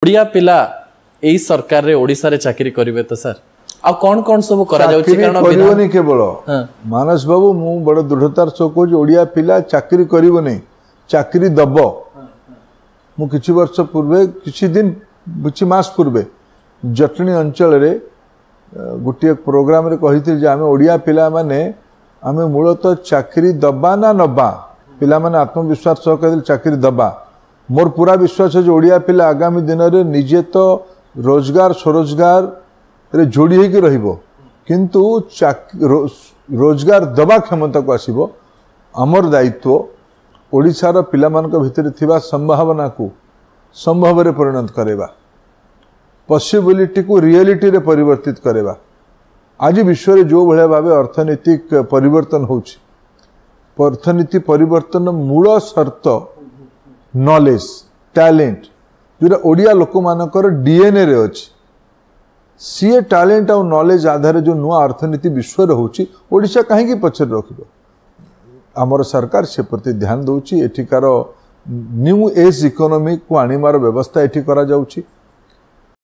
ओडिया पिला एई सरकार रे ओडिसा रे चाकरी करिवे तो सर आ कौन सब करा जाउची कारण करिवनी केवल मानस बाबू मु बड़ दृढ़तार सो को ओडिया पिला चाकरी करिवनी चाकरी दबो मु किछि वर्ष पूर्वे किछि दिन किछि मास पूर्वे जटनी अंचल रे गोटे प्रोग्राम रे कहिथिल जे आमे ओडिया पिला माने आमे मूलतः चाकरी दबा ना नबा पिला माने आत्मविश्वास सह कहल चाकरी दबा मोर पूरा विश्वास है ओडिया पिला आगामी दिन रे निजे तो रोजगार स्वरोजगार रे जोड़ी होकर रहिबो किंतु रोजगार दबा क्षमता को आसीबो अमर दायित्व ओडिशार पिलामानक भितर थिबा संभावना को संभव रे परिणत करेबा पॉसिबिलिटी को रियलिटी रे परिवर्तित करेबा। आज विश्व रे जो भले भाबे अर्थनैतिक परिवर्तन होछि अर्थनीति परिवर्तन मूल शर्त नॉलेज टैलेंट जोरा ओडिया लोक मानकर डीएनए रे अछि सीए टैलेंट और नॉलेज आधार जो नुआ अर्थनीति विश्व रे होछि ओडिशा काहे की पछर रखिबो हमर सरकार से प्रति ध्यान दउछि एठिकार न्यू एज इकोनॉमी को आनिमार व्यवस्था एठी करा जाउछि।